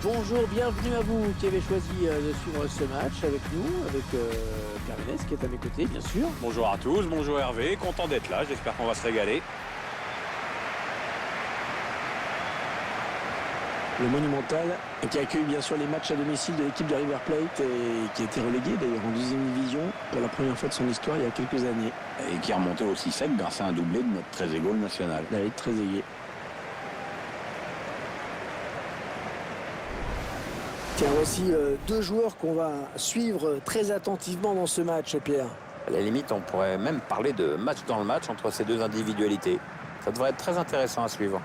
Bonjour, bienvenue à vous qui avez choisi de suivre ce match avec nous, avec Pierre Ménès qui est à mes côtés, bien sûr. Bonjour à tous, bonjour Hervé, content d'être là, j'espère qu'on va se régaler. Le Monumental, qui accueille bien sûr les matchs à domicile de l'équipe de River Plate et qui a été relégué d'ailleurs en deuxième division pour la première fois de son histoire il y a quelques années. Et qui est remonté aussi sec grâce à un doublé de notre Trezeguet national. David Trezeguet. Tiens, voici deux joueurs qu'on va suivre très attentivement dans ce match, Pierre. À la limite, on pourrait même parler de match dans le match entre ces deux individualités. Ça devrait être très intéressant à suivre.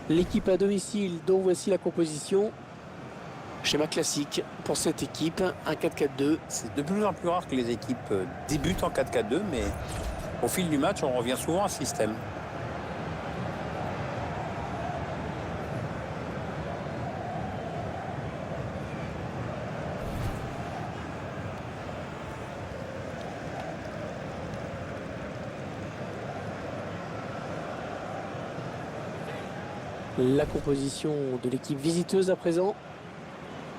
L'équipe à domicile, dont voici la composition. Schéma classique pour cette équipe, un 4-4-2. C'est de plus en plus rare que les équipes débutent en 4-4-2, mais au fil du match, on revient souvent à ce système. La composition de l'équipe visiteuse à présent.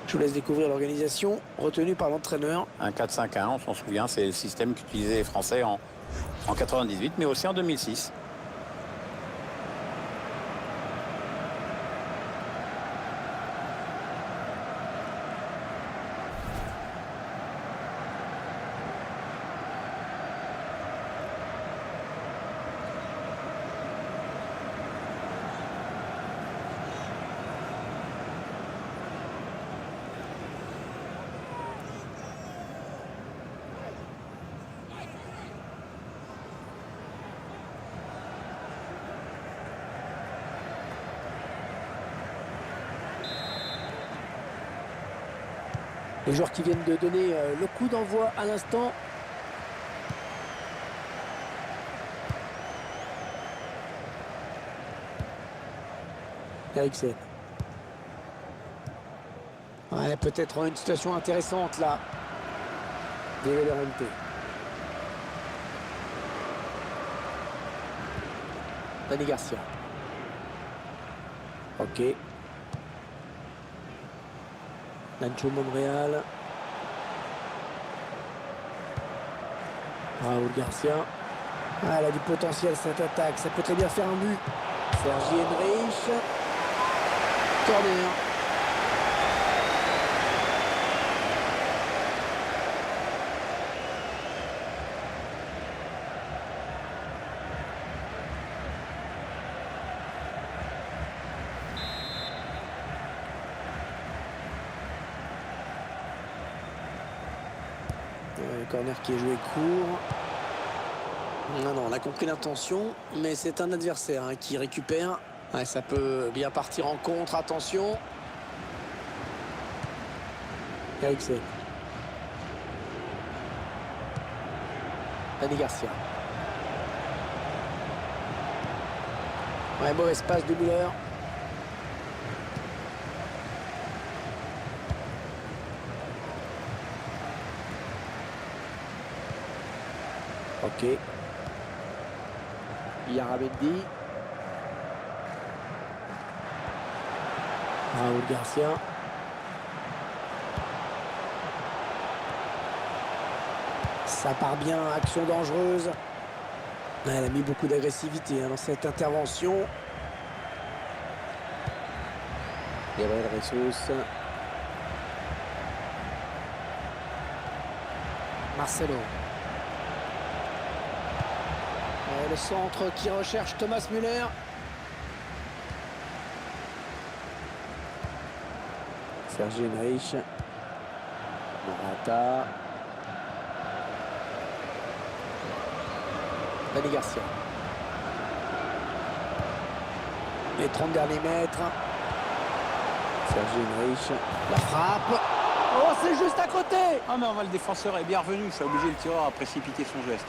Je vous laisse découvrir l'organisation retenue par l'entraîneur. Un 4-5-1, on s'en souvient, c'est le système qu'utilisaient les Français en 98, mais aussi en 2006. Les joueurs qui viennent de donner le coup d'envoi à l'instant. Eriksen. Ouais, peut-être une situation intéressante là. De Llorente. Dani Garcia. Ok. Nacho Monreal. Raúl Garcia. Ah, elle a du potentiel cette attaque. Ça peut très bien faire un but. Sergi Henrich. Corner. Le corner qui est joué court. Non, on a compris l'intention, mais c'est un adversaire qui récupère. Ouais, ça peut bien partir en contre, attention. Eriksen. Dani Garcia. Ouais, mauvaise passe de Müller. Ok. Yaramendi. Raúl Garcia. Ça part bien, action dangereuse. Elle a mis beaucoup d'agressivité dans cette intervention. Gabriel Jesus. Marcelo. Le centre qui recherche Thomas Müller. Sergi Henrich. Morata. Dani Garcia. Les 30 derniers mètres. Sergi Henrich. La frappe. Oh, c'est juste à côté. Ah mais le défenseur est bien revenu, ça a obligé le tireur à précipiter son geste.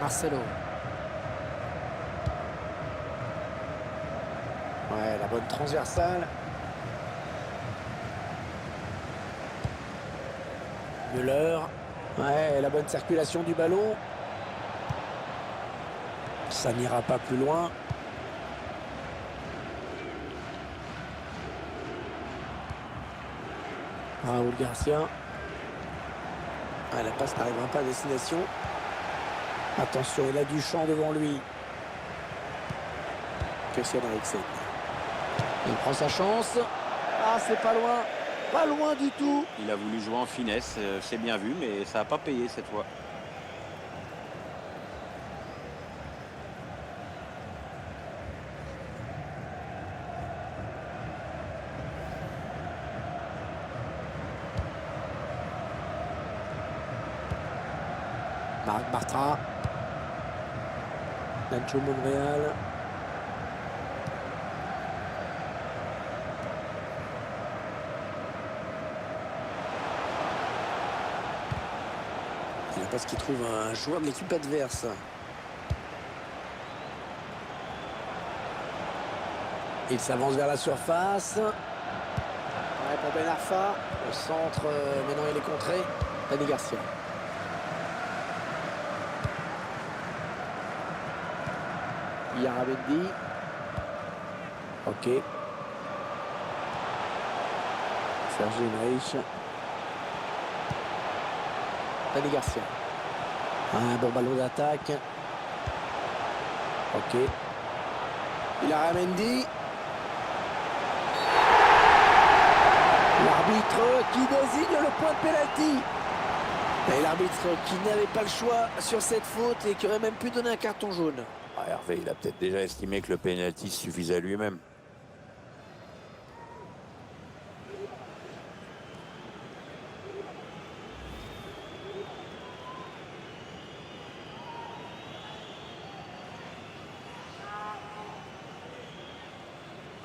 Marcelo. Ouais, la bonne transversale. Müller. Ouais, la bonne circulation du ballon. Ça n'ira pas plus loin. Raúl Garcia. Ah, la passe n'arrivera pas à destination. Attention, il a du champ devant lui. Christian Eriksen. Il prend sa chance. Ah, c'est pas loin. Pas loin du tout. Il a voulu jouer en finesse, c'est bien vu, mais ça n'a pas payé cette fois. Marc Bartra. Nacho Monreal. Il parce qu'il trouve un joueur de l'équipe adverse. Il s'avance vers la surface. Ouais, pour Ben Arfa. Au centre, maintenant il est contré. Dani Garcia. Yaramendi. Ok. Serge Enrich. Dani Garcia. Un bon ballon d'attaque. Ok. Yaramendi. L'arbitre qui désigne le point de pénalty. Et l'arbitre qui n'avait pas le choix sur cette faute et qui aurait même pu donner un carton jaune. Ah, Hervé, il a peut-être déjà estimé que le pénalty suffisait à lui-même.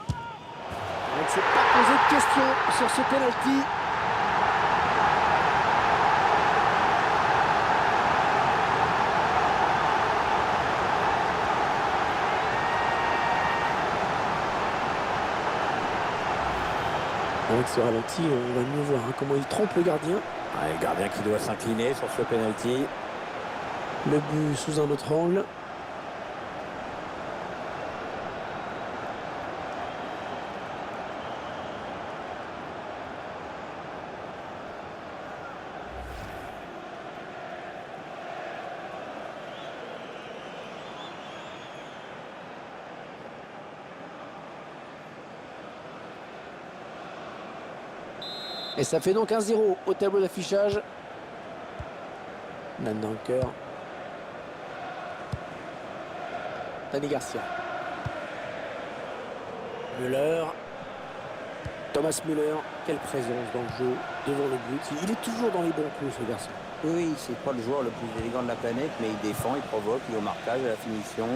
On ne s'est pas posé de questions sur ce pénalty. Avec ce ralenti, on va mieux voir comment il trompe le gardien. Ah, le gardien qui doit s'incliner sur ce pénalty. Le but sous un autre angle. Et ça fait donc 1-0 au tableau d'affichage. Maintenant le cœur. Dani Garcia. Müller. Thomas Müller. Quelle présence dans le jeu, devant le but. Il est toujours dans les bons coups, ce garçon. Oui, c'est pas le joueur le plus élégant de la planète, mais il défend, il provoque, il est au marquage, à la finition,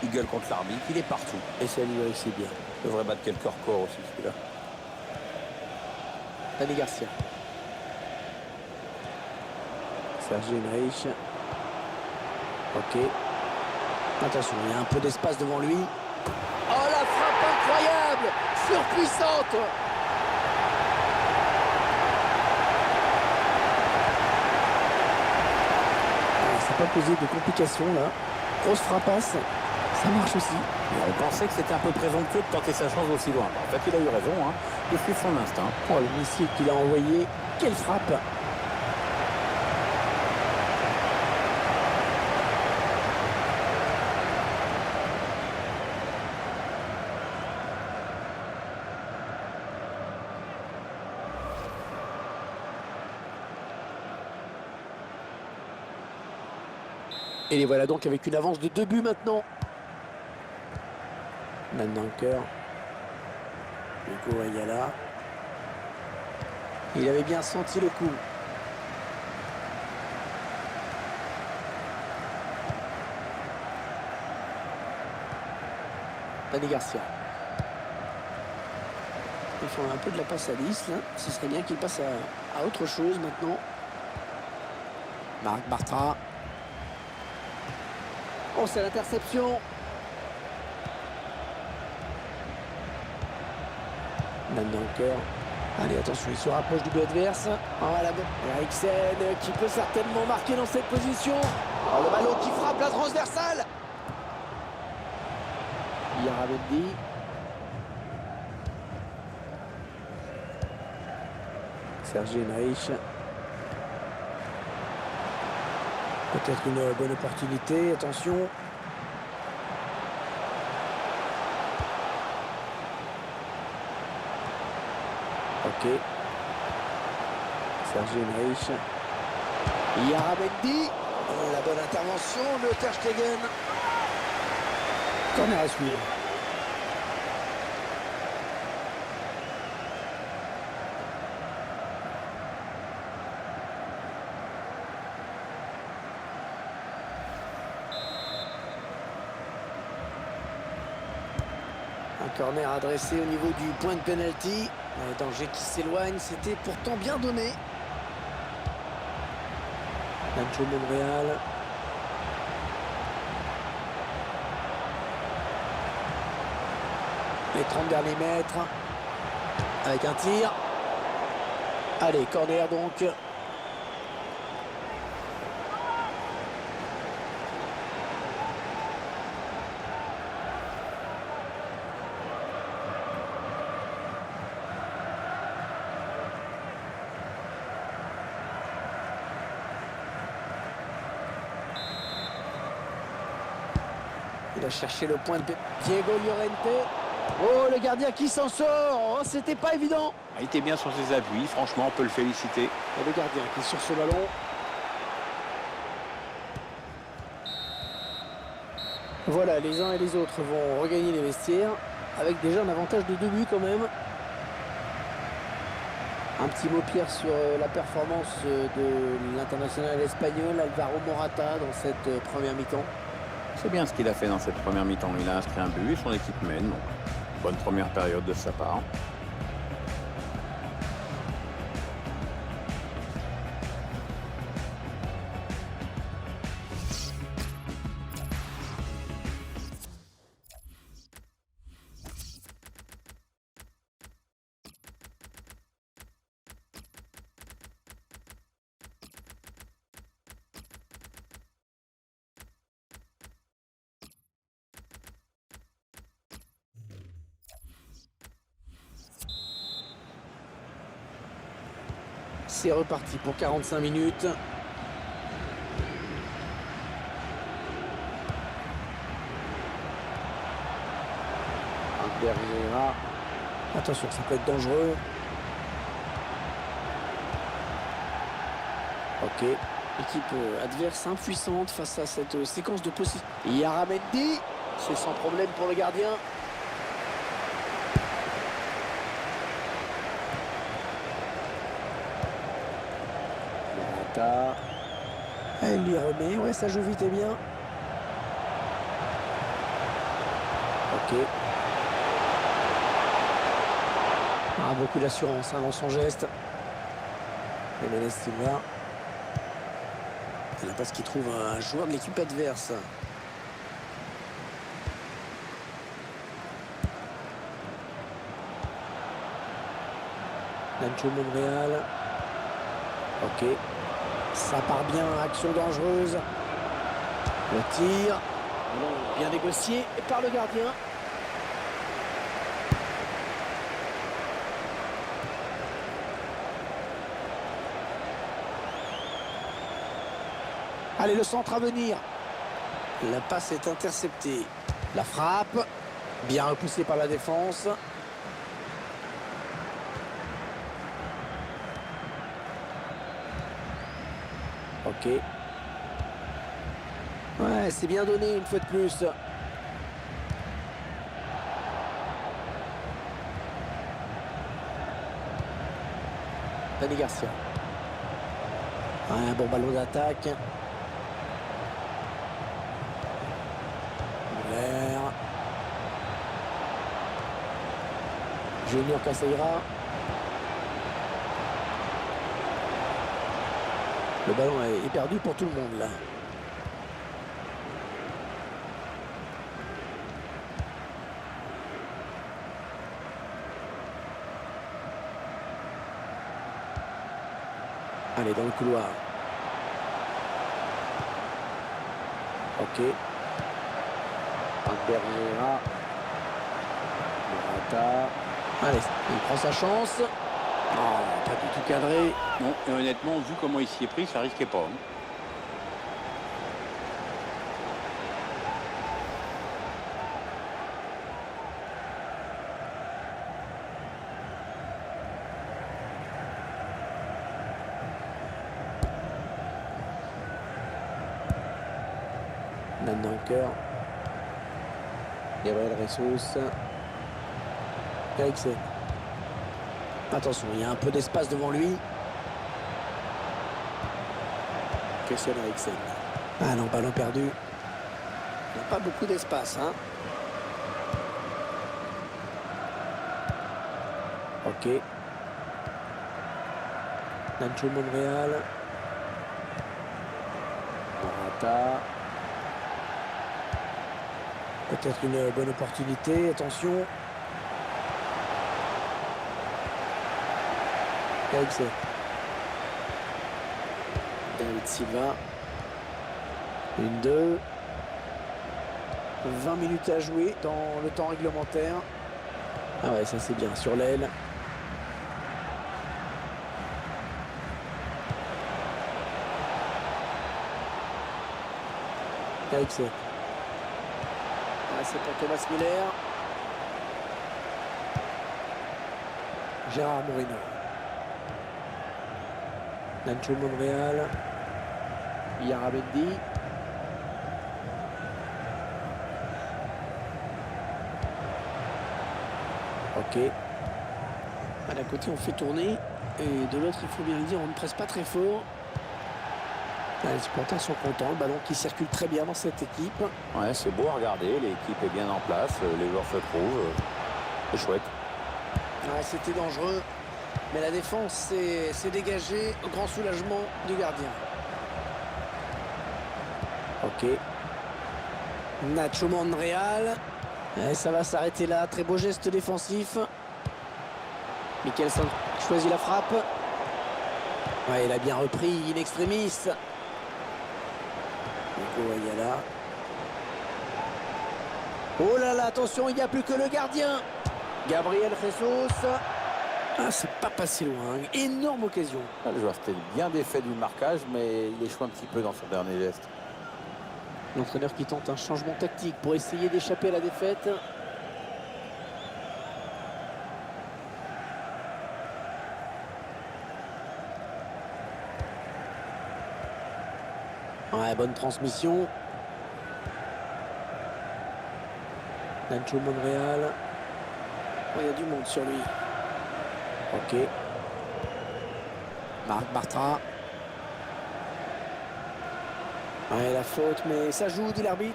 il gueule contre l'arbitre, il est partout. Et ça lui réussit bien. Il devrait battre quelques records aussi, celui-là. Dani Garcia. Serge Enrich. Ok. Attention, il y a un peu d'espace devant lui. Oh, la frappe incroyable! Surpuissante! Ça n'a pas posé de complications là. Grosse frappasse. Ça marche aussi. Et on pensait que c'était un peu présomptueux de tenter sa chance aussi loin. En fait, il a eu raison, hein, de suivre son instinct. Oh, le missile qu'il a envoyé. Quelle frappe! Et les voilà donc avec une avance de 2 buts maintenant. Maintenant le cœur. Hugo Ayala. Il avait bien senti le coup. Dani Garcia. Il faut un peu de la passe à 10 là. Ce serait bien qu'il passe à autre chose maintenant. Marc Bartra. Oh, c'est l'interception. Dunker. Allez, attention, il se rapproche du but adverse. Oh, la bonne. Eriksen qui peut certainement marquer dans cette position. Oh, le ballon qui frappe la transversale. Yaramendi. Sergi Naïch. Peut-être une bonne opportunité. Attention. Ok. Sergi Naïch. Yaramendi. La bonne intervention de Ter Stegen. Corner à suivre. Un corner adressé au niveau du point de pénalty. Un danger qui s'éloigne, c'était pourtant bien donné. Nacho Monreal. Les 30 derniers mètres. Avec un tir. Allez, corner donc. Il a cherché le point de Diego Llorente. Oh, le gardien qui s'en sort. Oh, c'était pas évident. Il était bien sur ses appuis, franchement, on peut le féliciter. Et le gardien qui est sur ce ballon. Voilà, les uns et les autres vont regagner les vestiaires avec déjà un avantage de 2 buts quand même. Un petit mot, Pierre, sur la performance de l'international espagnol Alvaro Morata dans cette première mi-temps. C'est bien ce qu'il a fait dans cette première mi-temps. Il a inscrit un but, son équipe mène. Donc, bonne première période de sa part. C'est reparti pour 45 minutes. Derrière. Attention, ça peut être dangereux. Ok. Équipe adverse impuissante face à cette séquence de possibilités. Yaramendi. C'est sans problème pour le gardien. Elle lui remet, ouais, ça joue vite et bien. Ok. Ah, beaucoup d'assurance dans son geste. Jiménez Silva. Et la passe qui trouve un joueur de l'équipe adverse. Nacho Monreal. Ok. Ça part bien, action dangereuse. Le tir. Bien négocié par le gardien. Allez, le centre à venir. La passe est interceptée. La frappe. Bien repoussée par la défense. Ok. Ouais, c'est bien donné une fois de plus. Dani Garcia. Ouais, un bon ballon d'attaque. Muller. Junior Caceira. Le ballon est perdu pour tout le monde là. Allez, dans le couloir. Ok. Herrera. Morata. Allez, il prend sa chance. Non, pas du tout cadré. Non, et honnêtement, vu comment il s'y est pris, ça risquait pas. Hein. Nandanker. Gabriel Jesus. Eriksen. Attention, il y a un peu d'espace devant lui. Christian Eriksen. Ah non, ballon perdu. Il n'y a pas beaucoup d'espace, hein. Ok. Nacho Monreal. Morata. Peut-être une bonne opportunité. Attention. Eriksen. David Silva. 1-2. 20 minutes à jouer dans le temps réglementaire. Ah ouais, ça c'est bien. Sur l'aile. Eriksen. Ah, c'est pour Thomas Müller. Gérard Moreno. Nacho Monreal. Yaramendi. Ok. D'un côté on fait tourner et de l'autre il faut bien le dire on ne presse pas très fort. Là, les supporters sont contents, le ballon qui circule très bien dans cette équipe. Ouais, c'est beau à regarder, l'équipe est bien en place, les joueurs se trouvent, c'est chouette. Ouais, c'était dangereux, mais la défense s'est dégagée au grand soulagement du gardien. Ok. Nacho Monreal. Et ça va s'arrêter là, très beau geste défensif. Mikkelsen choisit la frappe. Ouais, il a bien repris in extremis. Nico Ayala. Oh là là, attention, il n'y a plus que le gardien. Gabriel Jesus. Ah, c'est pas passé loin. Énorme occasion. Ah, le joueur s'était bien défait du marquage, mais il échoue un petit peu dans son dernier geste. L'entraîneur qui tente un changement tactique pour essayer d'échapper à la défaite. Ouais, bonne transmission. Nacho Monreal. Oh, il y a du monde sur lui. Ok. Marc Bartra. Ouais, la faute, mais ça joue, dit l'arbitre.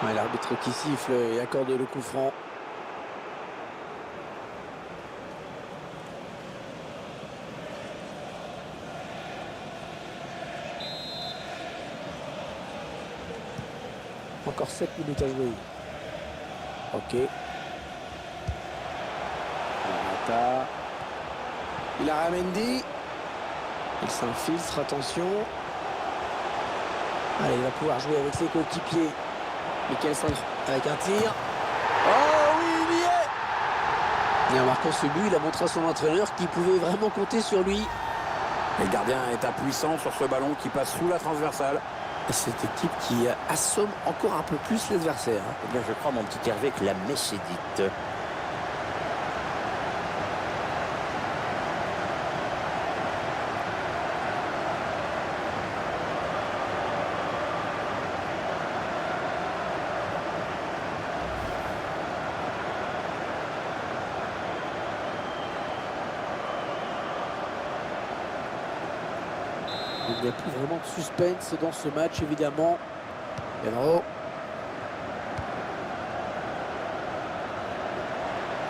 Ouais, l'arbitre qui siffle et accorde le coup franc. Encore 7 minutes à jouer. Ok. Morata. Il a Ramendi. Il s'infiltre, attention. Allez, il va pouvoir jouer avec ses coéquipiers. Mikkelsen avec un tir. Oh oui, il y est! Et en marquant ce but, il a montré à son entraîneur qu'il pouvait vraiment compter sur lui. Et le gardien est impuissant sur ce ballon qui passe sous la transversale. Cette équipe qui assomme encore un peu plus l'adversaire. Eh bien, je crois, mon petit Hervé, que la messe est dite. Il n'y a plus vraiment de suspense dans ce match, évidemment. Pedro.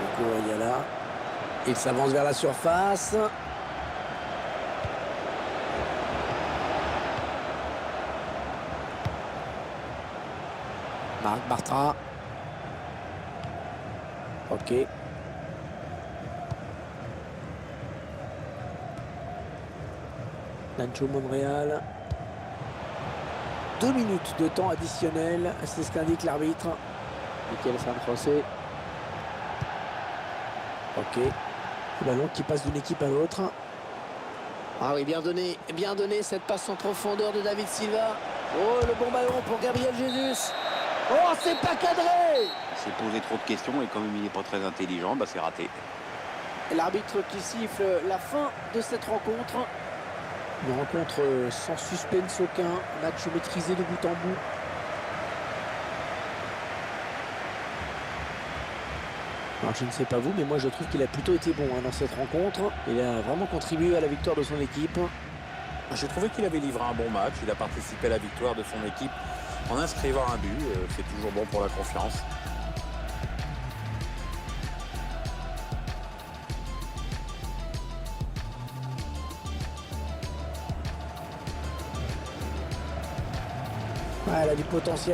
Nico Ayala. Il s'avance vers la surface. Marc Bartra. Ok. Nacho Monreal. 2 minutes de temps additionnel, c'est ce qu'indique l'arbitre. Michael San José. Ok. Le ballon qui passe d'une équipe à l'autre. Ah oui, bien donné cette passe en profondeur de David Silva. Oh, le bon ballon pour Gabriel Jesus. Oh, c'est pas cadré! Il s'est posé trop de questions et comme il n'est pas très intelligent, bah c'est raté. L'arbitre qui siffle la fin de cette rencontre. Une rencontre sans suspense aucun. Match maîtrisé de bout en bout. Alors je ne sais pas vous, mais moi je trouve qu'il a plutôt été bon dans cette rencontre. Il a vraiment contribué à la victoire de son équipe. J'ai trouvé qu'il avait livré un bon match. Il a participé à la victoire de son équipe en inscrivant un but. C'est toujours bon pour la confiance. Ah, elle a du potentiel.